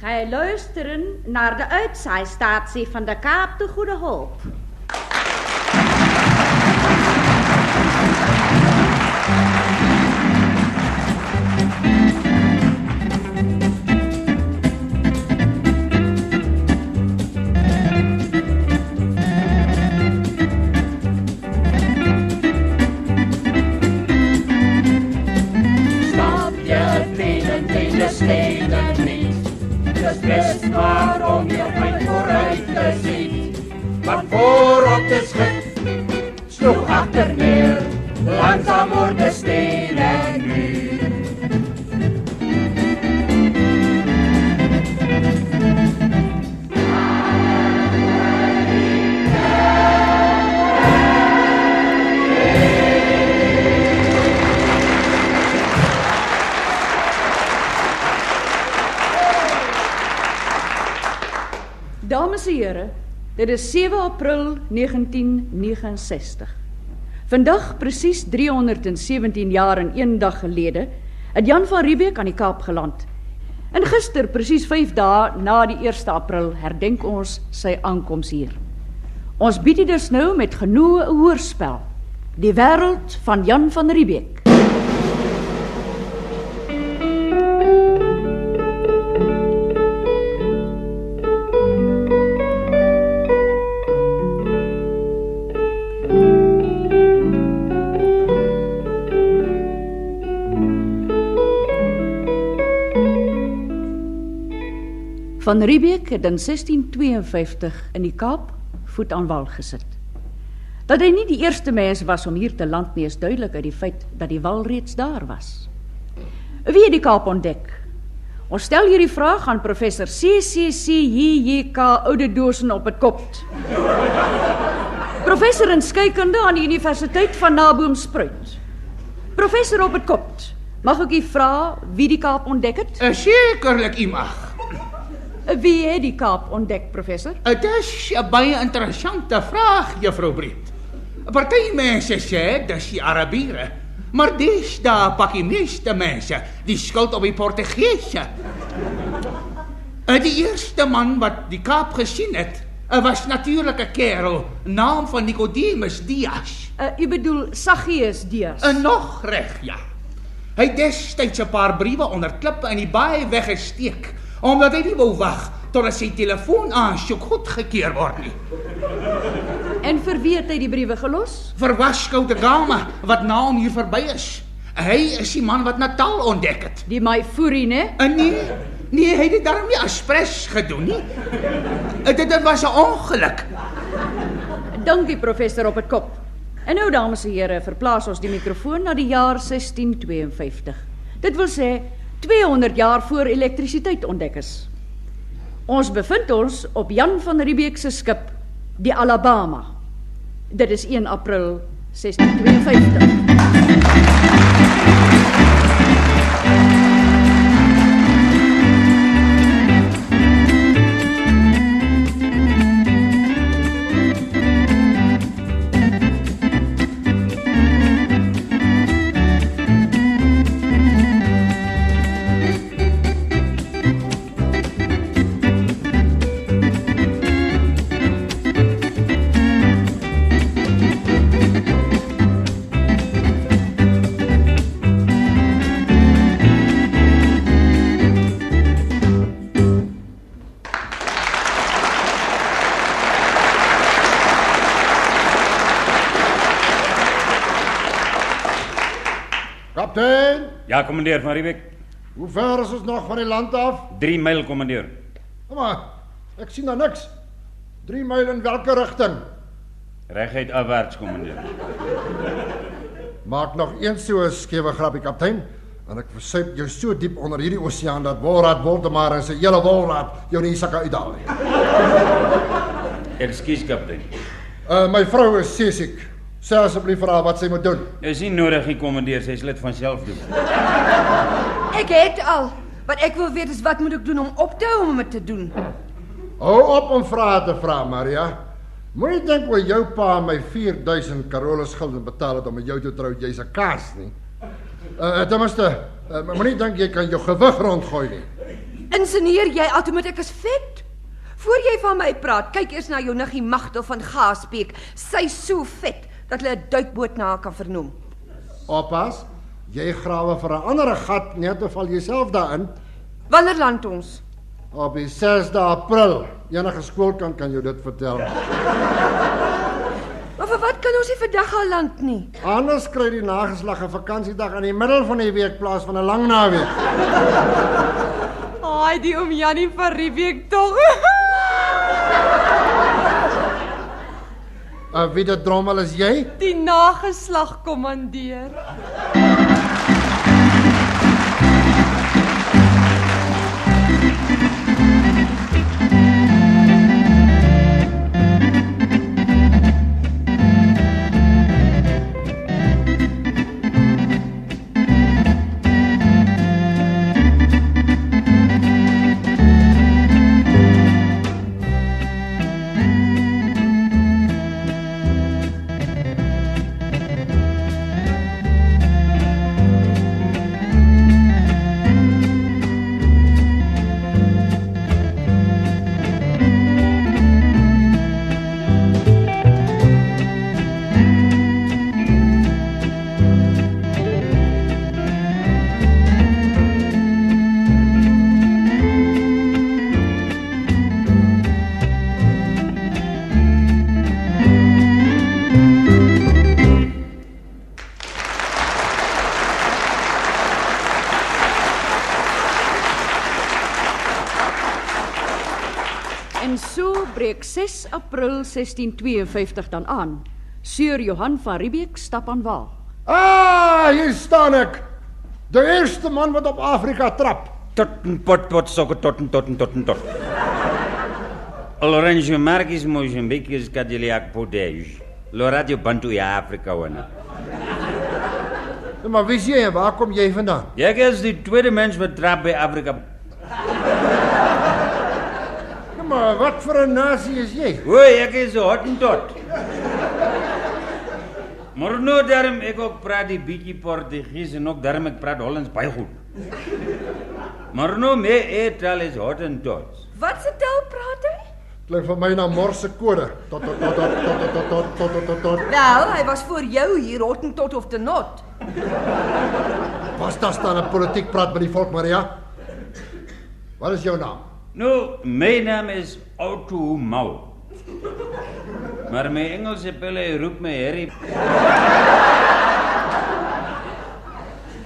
Gij luisteren naar de uitzaaitatie van de Kaap de Goede Hoop. Snap je kleine steden niet? Het is best waarom je mij vooruit te ziet. Want voorop de schip sloeg achter neer, langzaam worden stenen nu. Dames en heren, dit is 7 april 1969. Vandag, precies 317 jaar en 1 dag gelede, het Jan van Riebeeck aan die Kaap geland. En gister, precies 5 dae na die 1 april, herdenk ons sy aankoms hier. Ons bied u dus nou met genoeg 'n hoorspel. Die wêreld van Jan van Riebeeck. Van Riebeeck het in 1652 in die Kaap voet aan wal gesit. Dat hy nie die eerste mens was om hier te land nie, is duidelik uit die feit dat die wal reeds daar was. Wie het die Kaap ontdek? Ons stel hierdie vraag aan professor C.C.C.J.J.K. Oudedoorsen op het Kopt. Professor in skeikunde aan die Universiteit van Naboomspruit. Professor op het Kopt, mag ek u vra wie die Kaap ontdek het? Sekerlik, u mag. Wie het die Kaap ontdek, professor? Dit is 'n baie interessante vraag, juffrou Breed. Party mense sê dis die Arabiere, maar dis daar pak die meeste mense die skuld op die Portugese. Die eerste man wat die Kaap gesien het, was natuurlik 'n kerel, naam van Nicodemus Dias. U bedoel Saggeus Dias? Nog reg, ja. Hy het destyds 'n paar briewe onder klippe in die baai weggesteek, omdat hy nie wou wag totdat sy telefoon aansoek goedgekeur word nie. En vir wie het hy die briewe gelos? Vir Vasco da Gama, wat na hom hier verby is. Hy is die man wat Natal ontdek het. Die Maifuri, né? Nee, hy het dit daarom nie aspres gedoen nie. Dit was 'n ongeluk. Dankie, professor op het Kop. En nou, dames en here, verplaas ons die mikrofoon na die jaar 1652. Dit wil sê 200 jaar voor elektrisiteit ontdek is. Ons bevind ons op Jan van Riebeeck se skip, die Alabama. Dit is 1 April 1652. Kaptein! Ja, kommandeur van Riebeeck. Hoe ver is ons nog van die land af? 3 myl, kommandeur. Maar, ek sien daar niks. 3 myl in welke rigting? Reguit afwaarts, kommandeur. Maak nog een so skewe grapie, kaptein. En ek versuip jou so diep onder hierdie oseaan dat Wolraad Woltemar en sy hele Wolraad jou nie sakke uithaal nie. Ekskuus, kaptein. My vrou is seesiek. Sê asseblief vir haar wat sy moet doen. Is nie nodig, die kommandeur, sy sal dit van self doen. Ek het al. Wat ek wil weet is wat moet ek doen om op te hou om dit te doen. Hou op om vrae te vra, Maria. Moenie dink oor jou pa my 4000 Carolus gulden betaal het om met jou te trou, jy's 'n kaas nie. Ten minste, moenie dink jy kan jou gewig rondgooi nie. insinueer jy outomaties ek is vet? Voor jy van my praat, kyk eers na jou niggie Magdel van Gaasbeek. Sy's so vet dat hulle 'n duikboot na haar kan vernoem. Oppas, jy grawe vir 'n ander gat net of val jouself daarin. Wanneer land ons? Op die 6de April. Enige skoolkind kan jou dit vertel. Maar vir wat kan ons nie vandag al land nie? Anders kry die nageslag 'n vakansiedag in die middel van die week plaas van 'n lang naweek. Ai, die oom Jannie van Riebeek tog. Wie dit drommel is jy? Die nageslag kommandeur. En so breek 6 April 1652 dan aan. Seur Johan van Riebeek stap aan wal. Hier staan ek. De eerste man wat op Afrika trap. Tot en pot, sokke tot en tot. Orange Marquis Mozambique Cadillac Potage. Loradio Bantu Afrika wana. Maar wie is jy en waar kom jy vandaan? Ek is die tweede mens wat trap by Afrika. Maar wat vir 'n nasie is jy? Oei, ek is Hottentot. Maar nou daarom ek ook praat die bietjie Portugees en ook daarom ek praat Hollands baie goed. Maar nou my eettaal is Hottentot. Wat se taal praat hy? Klink vir my na Morse kode. Tot. Wel, hy was voor jou hier Hottentot of te not. Was daar staan 'n politiek praat by die volk, Maria? Wat is jou naam? Nou, my naam is Otto Mau. Maar my Engelse pelle roep my Harry.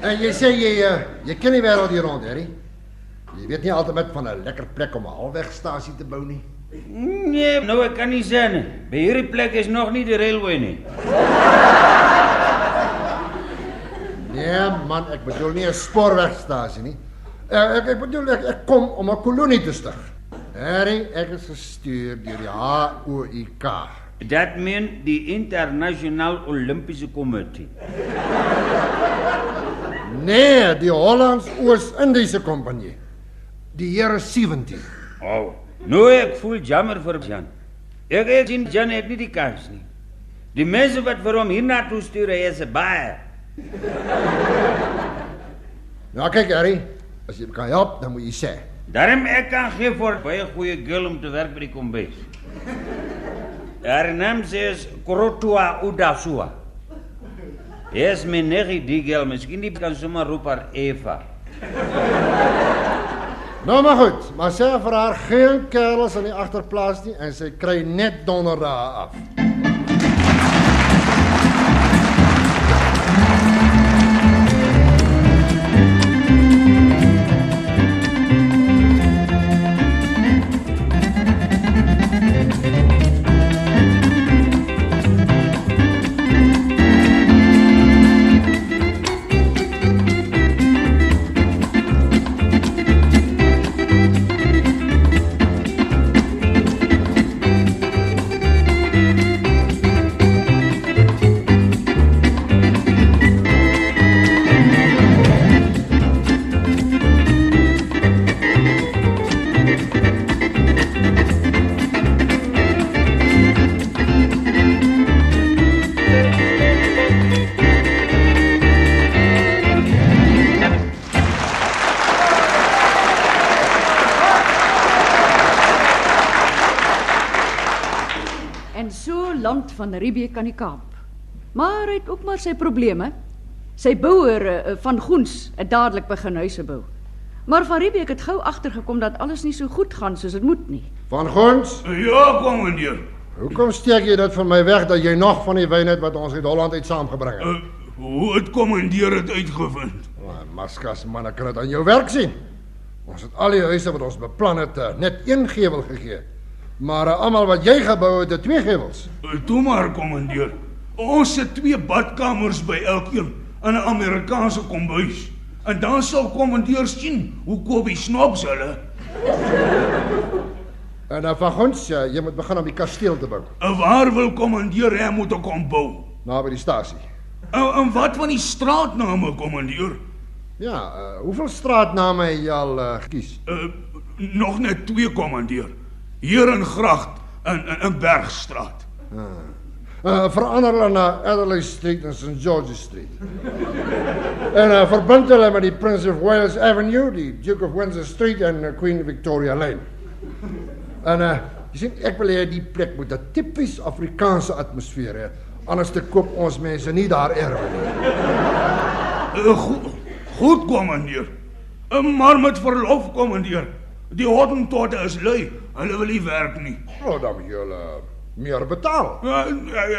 En jy sê jy ken die wêreld hier rond, Harry? Jy weet nie altyd met van 'n lekker plek om 'n halwegstasie te bou nie. Nee, nou ek kan nie sê nie. By hierdie plek is nog nie die railway nie. Nee man, ek bedoel nie 'n spoorwegstasie nie. Ek bedoel ek kom om 'n kolonie te stig. Harry, ek is gestuur deur die HOIK. Dat mean die International Olympische Komitee. Nee, die Hollands-Oos-Indiese Kompanjie. Die Here 17. Oh, nou ek voel jammer vir Jan. Ek sien Jan het nie die kans nie. Die mense wat vir hom hiernatoe stuur, hy is baie. Nou kyk Harry, as jy kan help, dan moet jy sê. Daarom ek kan gee vir baie goeie girl om te werk by die kombuis. Haar naam is Korotua Udasua. Yes, my neggie die girl, miskien die kan sommer roep haar Eva. Nou maar goed, maar sê vir haar geen kerels in die agterplaas nie en sy kry net donderdae af. kommandant van Riebeeck aan die Kaap. Maar hy het ook maar sy probleme. Sy boer van Goens het dadelik begin huise bou. Maar Van Riebeeck het gou agtergekom dat alles nie so goed gaan soos dit moet nie. Van Goens, Ja, kommandeur. hoekom steek jy dit van my weg dat jy nog van die wyn het wat ons uit Holland uit saamgebring het? Hoe het kommandeur dit uitgevind? Maskas manne kan dit aan jou werk sien. Ons het al die huise wat ons beplan het net een gevel gegee. Maar almal wat jy gebou het 2 gewels. Toe maar, kommandeur. Ons het 2 badkamers by elkeen in 'n Amerikaanse kombuis. En dan sal kommandeur sien hoe koop die snobs hulle. En Van Goens, jy moet begin om die kasteel te bou. Waar wil kommandeur hê moet ek kom bou? Naby die stasie. En wat van die straatname, kommandeur? Ja, hoeveel straatname het jy al gekies? Nog net 2, kommandeur. Hier in Gracht en Bergstraat. Verander hulle na Adelaide Street en St. George's Street. En verbind hulle met die Prince of Wales Avenue, die Duke of Windsor Street en Queen Victoria Lane. En jy sien, ek wil hê die plek moet 'n tipies Afrikaanse atmosfeer hê. Anders te koop ons mense nie daar erwe nie. Goed, kommandeur. Maar met verlof, kommandeur. Die Hottentotte is lui. Hulle wil nie werk nie. Dan moet jy hulle meer betaal.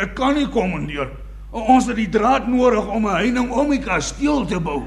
Ek kan nie, kommandeur. Ons het die draad nodig om 'n heining om die kasteel te bou.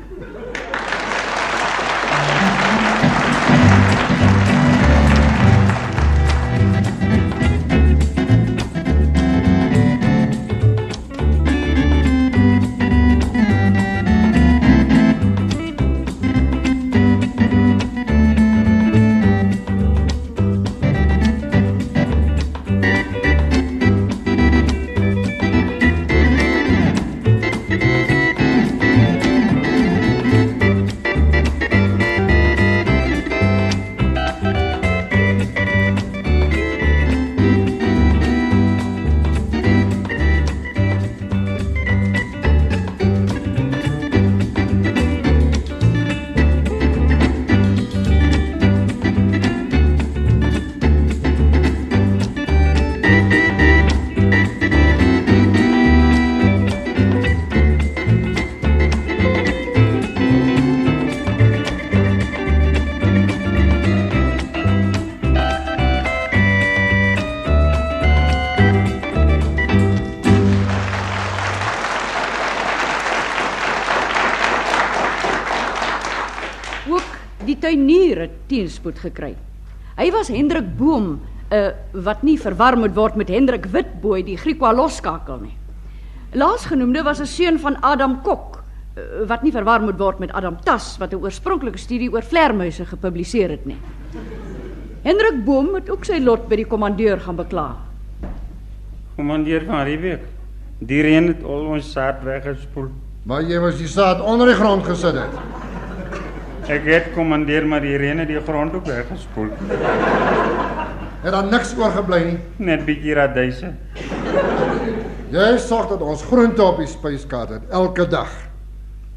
Die tuinier het teenspoed gekry. Hy was Hendrik Boom, wat nie verwar moet word met Hendrik Witbooi, die Griekwa loskakel nie. Laasgenoemde was 'n seun van Adam Kok, wat nie verwar moet word met Adam Tas, wat 'n oorspronklike studie oor vleermuise gepubliseer het nie. Hendrik Boom het ook sy lot by die kommandeur gaan bekla. Kommandeur Van Riebeeck, die reën het al ons saad weggespoel. Maar jy was die saad onder die grond gesit het. Ek het kommandeur, maar die reën het die grond ook weggespoel. Het daar niks oorgebly nie. Net bietjie radyse. Jy sorg dat ons groente op die spyskaart het, elke dag.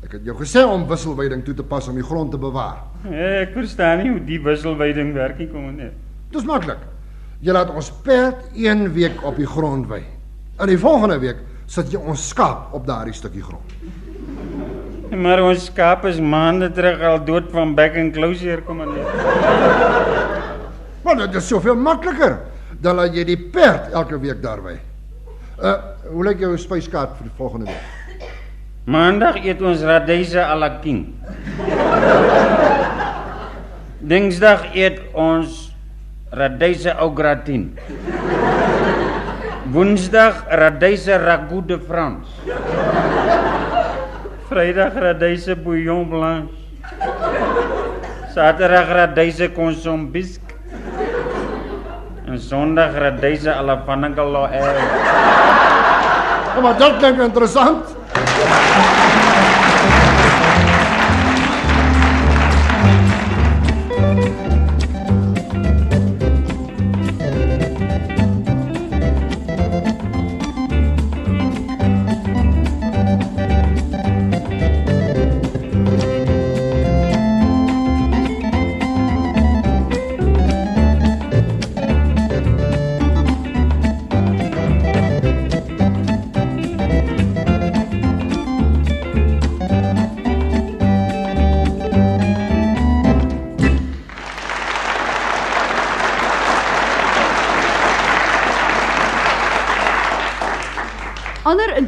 Ek het jou gesê om wisselweiding toe te pas om die grond te bewaar. Ek verstaan nie hoe die wisselweiding werk nie, kommandeur. Dis maklik. Jy laat ons perd 1 week op die grond wei. In die volgende week sit jy ons skaap op daardie stukkie grond. Maar ons skaap is maande terug al dood van back and closure, kommandeur. Maar dit is soveel makliker dan laat jy die perd elke week daar wei. Hoe lyk jou spyskaart vir die volgende week? Maandag eet ons radyse à la king. Dinsdag eet ons radyse au gratin. Woensdag radyse ragout de France. Vrydag radyse bouillon blanche. Saterdag radyse consomme bisque. En Sondag radyse à la panagalo air. Maar dat klinkt interessant.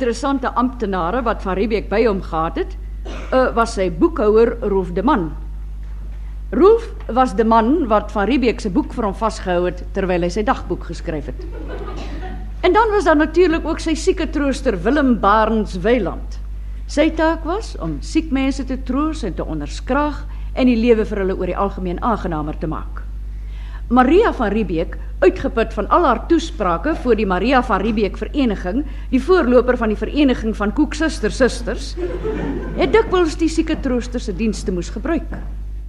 interessante amptenare wat van Riebeeck by hom gehad het, was sy boekhouer Rolf de Man. Rolf was de man wat van Riebeeck se boek vir hom vasgehou het terwyl hy sy dagboek geskryf het. En dan was daar natuurlik ook sy sieke trooster Willem Barends Weiland. Sy taak was om siek mense te troos en te onderskraag en die lewe vir hulle oor die algemeen aangenamer te maak. Maria van Riebeeck, uitgeput van al haar toesprake voor die Maria van Riebeeck Vereniging, die voorloper van die Vereniging van Koeksusters, het dikwels die sieke trooster se dienste moes gebruik.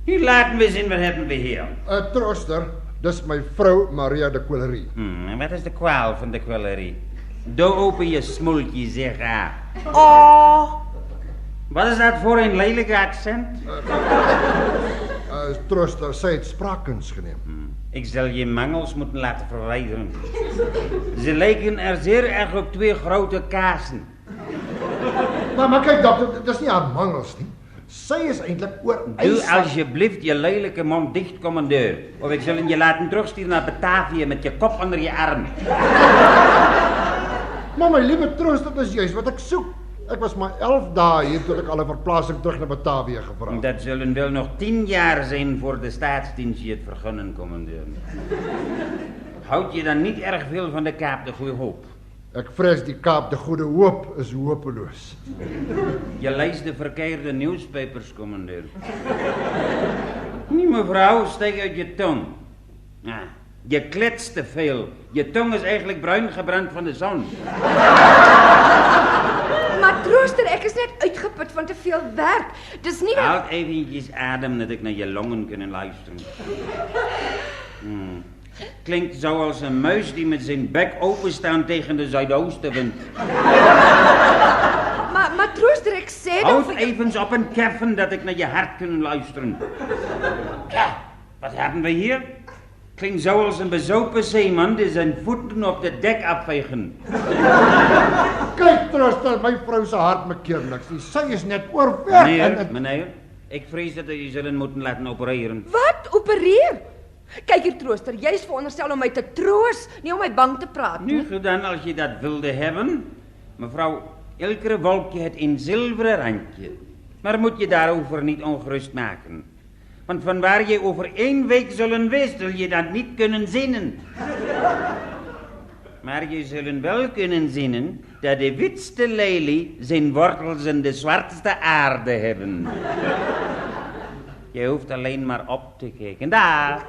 Nu laten we zien, wat hebben we hier? Trooster, dis my vrou Maria de Quillerie. En wat is de kwaal van de Quillerie? Doe open je smultje, zeg haar. Oh, Wat is dat voor een lelijke accent? Trooster, sy het spraakkuns geneem. Ik zal je mangels moeten laten verwijderen. Ze lijken er zeer erg op twee grote kaarsen. Maar kyk dokter, dis nie haar mangels nie. Sy is eintlik oor Doe alsjeblieft je lelijke mond dicht, commandeur. Of ik zal je laten terugsturen naar Batavië met je kop onder je arm. Maar my liewe trooster, dis juist wat ek soek. Ek was maar 11 dae hier toe ek al 'n verplasing terug naar Batavië gevra het. Dat zullen wel nog 10 jaar zijn voor de staatsdienst je het vergunnen, commandeur. Houd je dan niet erg veel van de Kaap de Goeie Hoop? Ek vrees die Kaap de Goede Hoop is hopeloos. Je leest de verkeerde newspapers, commandeur. Nee, mevrouw, steek uit je tong. Ja, je kletst te veel. Je tong is eigenlijk bruin gebrand van de zon. maar trooster, ek is net uitgeput van te veel werk. Dis nie dat... Houd eventjes adem, dat ik naar je longen kunnen luisteren. Klinkt zoals een muis die met zijn bek openstaan tegen de zuidoostenwind. Maar trooster, ek sê Houd dan... even op een keffen dat ik naar je hart kan luisteren. Ja, wat hebben we hier? Klinkt zoals een bezopen zeeman die zijn voeten op de dek afvegen. Kyk trooster, my vrou se hart maak keer niks nie. Sy is net oorwerk Meneer, ik vrees dat we je zullen moeten laten opereren. Wat? Opereer? Kyk hier trooster, jy is veronderstel om my te troos, nie om my bang te praat nie. Nu gedaan als je dat wilde hebben. Mevrouw, elke wolkje het een zilveren randje. Maar moet je daarover niet ongerust maken. Want vanwaar je over 1 week zullen wees, zul je dat niet kunnen zinnen. Maar je zullen wel kunnen zinnen dat de witste lelie zijn wortels in de zwartste aarde hebben. Je hoeft alleen maar op te kijken. Daar.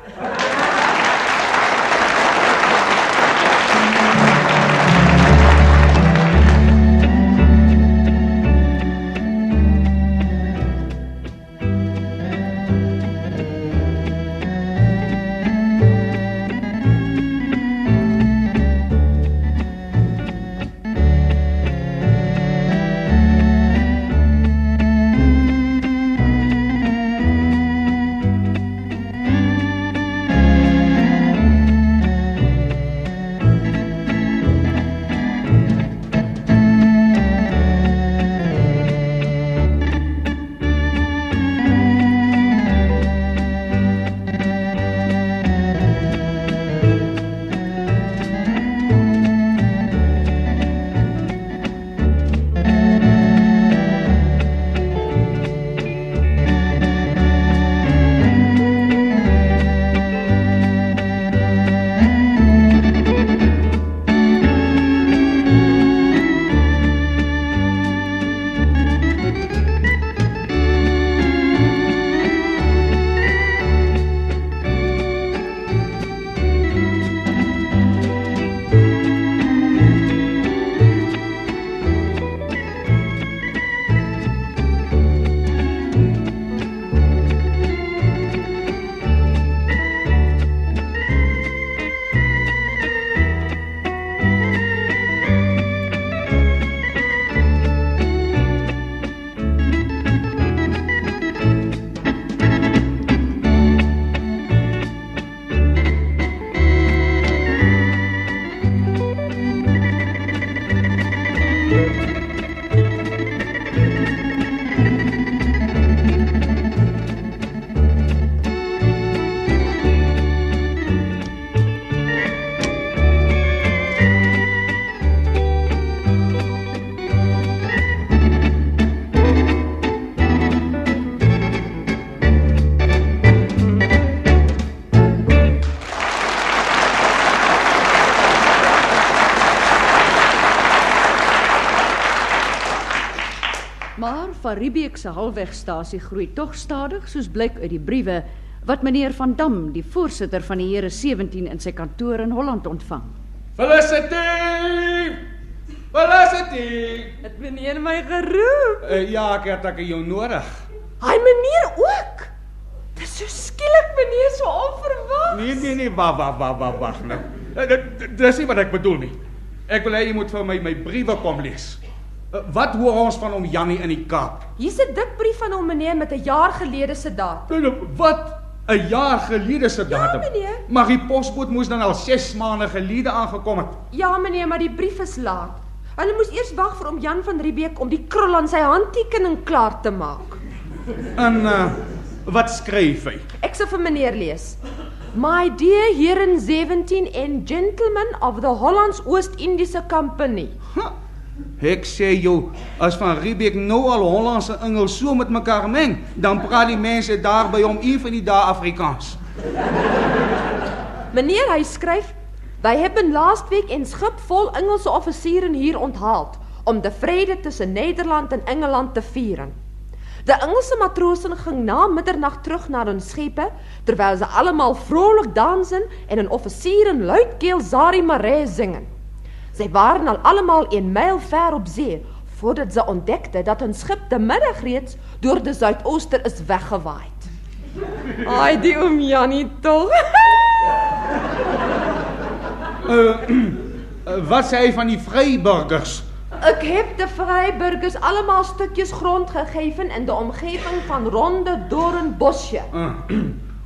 van Riebeek se halfwegstasie groei tog stadig, soos blyk uit die briewe wat meneer Van Dam, die voorsitter van die Here 17 in sy kantoor in Holland ontvang. Felicity! Felicity! Het meneer my geroep? Ja, ek jou nodig. Hy meneer ook. Dis so skielik meneer, so onverwags. Nee, wag nou. Dis nie wat ek bedoel nie. Ek wil hê jy moet vir my briewe kom lees. Wat hoor ons van hom Jannie in die Kaap? Hier's 'n dik brief van hom meneer met 'n jaar gelede se datum. Wat? 'n jaar gelede se datum? Ja, meneer. Maar die posboot moes dan al 6 maande gelede aangekom het. Ja meneer, maar die brief is laat. Hulle moes eers wag vir Jan van Riebeek om die krul aan sy handtekening klaar te maak. En wat skryf hy? Ek sal vir meneer lees. My dear Here 17 and gentlemen of the Hollands Oost-Indiese Company. Ek sê jou, as Van Riebeek nou al Hollands en Engels so met mekaar meng, dan praat die mense daar by hom een van die dae Afrikaans. Meneer, hy skryf, wij hebben last week een schip vol Engelse officieren hier onthaald, om de vrede tussen Nederland en Engeland te vieren. De Engelse matrozen gingen na middernacht terug naar hun schepen, terwijl ze allemaal vrolijk dansen en hun officieren luidkeel Zari Marais zingen. Zij waren al allemaal 1 mijl ver op zee, voordat ze ontdekten dat hun schip de middag reeds door de zuidooster is weggewaaid. Ai, die oom Jannie toch? Wat zei hij van die vrijburgers? Ik heb de vrijburgers allemaal stukjes grond gegeven in de omgeving van Ronde Doornbosje.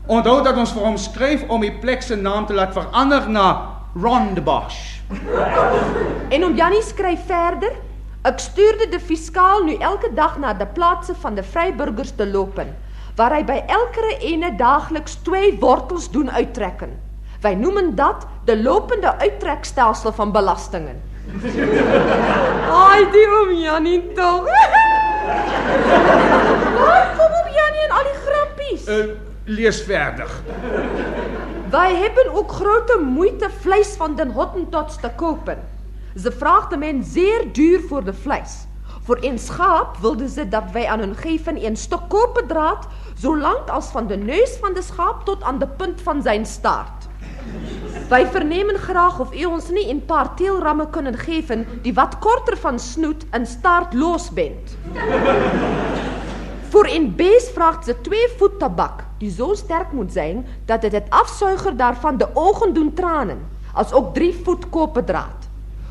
Onthoud dat ons voor hom skryf om die plek zijn naam te laten veranderen naar Rondebosch. En oom Jannie skryf verder. Ik stuurde de fiscaal nu elke dag naar de plaatsen van de vrijburgers te lopen, waar hij bij elke ene dagelijks 2 wortels doen uittrekken. Wij noemen dat de lopende uittrekstelsel van belastingen. Ai, die oom Jannie toch. Waar kom oom Jannie en al die grappies? Lees verder. Wij hebben ook grote moeite vlees van den Hottentots te kopen. Ze vraagden men zeer duur voor de vlees. Voor 1 schaap wilden ze dat wij aan hun geven 1 stuk koperdraad, zo lang als van de neus van de schaap tot aan de punt van zijn staart. Wij vernemen graag of u ons niet 'n paar teelrammen kunnen geven die wat korter van snoet en staartloos bent. Voor 1 beest vraagt ze 2 voet tabak, die zo sterk moet zijn dat het afzuiger daarvan de ogen doen tranen, als ook 3 voet koperdraad.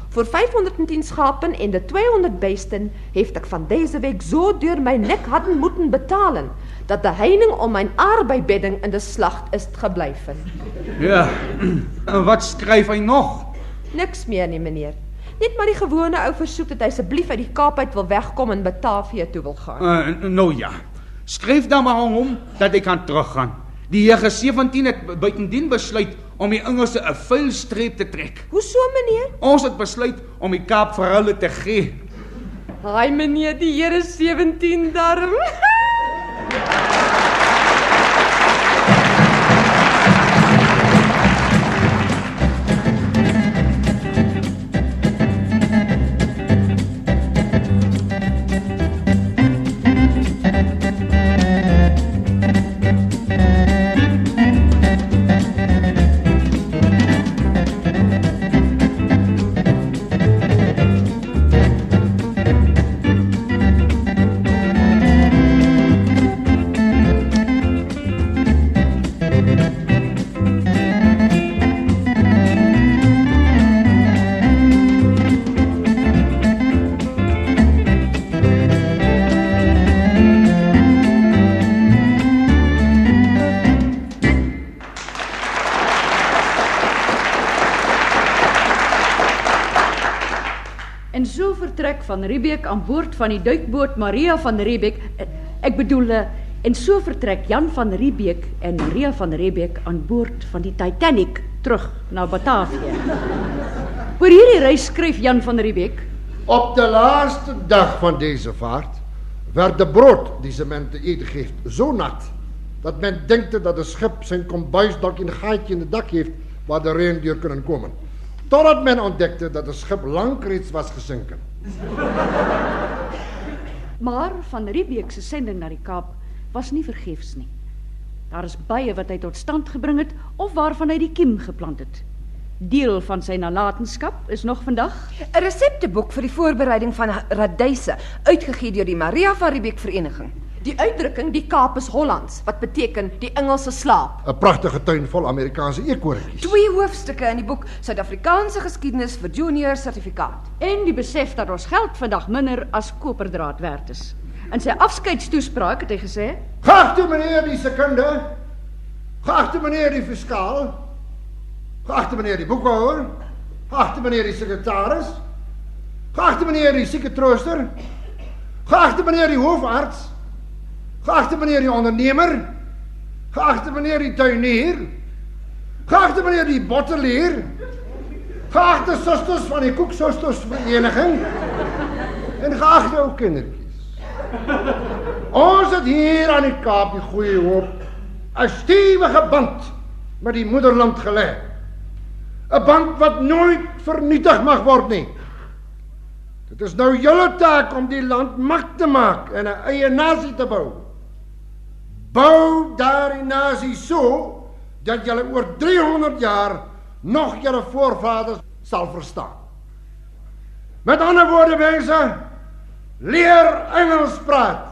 Voor 510 schapen en de 200 beesten heeft ik van deze week zo duur mijn nek hadden moeten betalen, dat de heining om mijn aardbeibedding in de slacht is gebleven. Ja, en wat skryf hy nog? Niks meer nie, meneer. Net maar die gewone ou versoek dat hy asseblief uit die Kaap uit wil wegkom en Batavia toe wil gaan. Nou ja, skryf dan maar aan hom dat hy kan teruggaan. Die Here 17 het buitendien besluit om die Engelse 'n vuil streep te trek. Hoeso, meneer? Ons het besluit om die Kaap vir hulle te gee. Haai, meneer, die Here 17 darm. En so vertrek Van Riebeek aan boord van die duikboot Maria van Riebeek. Ek bedoel, en so vertrek Jan van Riebeek en Maria van Riebeek aan boord van die Titanic terug na Batavia. Oor hierdie reis skryf Jan van Riebeek: Op de laatste dag van deze vaart werd de brood die ze men te eten geeft zo nat, dat men denkt dat het schip zijn kombuisdak in een gaatje in het dak heeft waar de reendier kunnen komen. Totdat men ontdekte dat het schip lang reeds was gezonken. Maar van Riebeeck se sending na die Kaap was nie vergeefs nie. Daar is baie wat hy tot stand gebring het of waarvan hy die kiem geplant het. Deel van sy nalatenskap is nog vandag 'n resepteboek vir die voorbereiding van radyse, uitgegee deur die Maria van Riebeeck Vereniging. Die uitdrukking die Kaap is Hollands, wat beteken die Engelse slaap. 'n pragtige tuin vol Amerikaanse eekhoortjies. 2 hoofstukke in die boek Suid-Afrikaanse geskiedenis vir junior sertifikaat. en die besef dat ons geld vandag minder as koperdraad werd is. In sy afskeidstoespraak het hy gesê: Geachte meneer die sekunde, geachte meneer die fiskaal, geachte meneer die boekhouder, geachte meneer die sekretaris, geachte meneer die sieketrooster, geachte meneer die hoofarts, geachte meneer die ondernemer, geachte meneer die tuinier, geachte meneer die bottelier, geachte susters van die koeksustersvereniging en geachte ou kindertjies. Ons het hier aan die Kaap die Goeie Hoop 'n stewige band met die moederland gelê. 'n Band wat nooit vernietig mag word nie. Dit is nou julle taak om die land mak te maak en 'n eie nasie te bou. Bou daardie nasie so dat julle oor 300 jaar nog julle voorvaders sal verstaan. Met ander woorde, mense, leer Engels praat.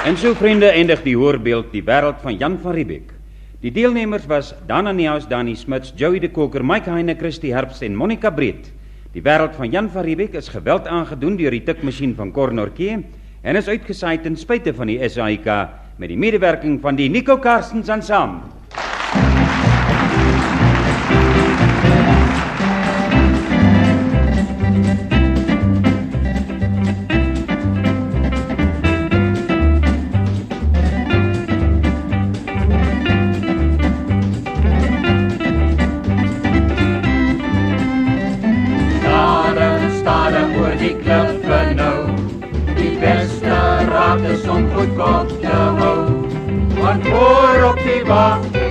En so vriende eindig die hoorbeeld Die Wêreld van Jan van Riebeeck. Die deelnemers was Dana Neus, Dani Smits, Joey de Koker, Mike Heine, Christy Herbst en Monica Breed. Die Wêreld van Jan van Riebeeck is geweld aangedoen deur die tikmasjien van Cor Norke en is uitgesaai ten spyte van die SAIK met die medewerking van die Nico Karstens Ensemble. Om goed kop te hou, want voor op die wacht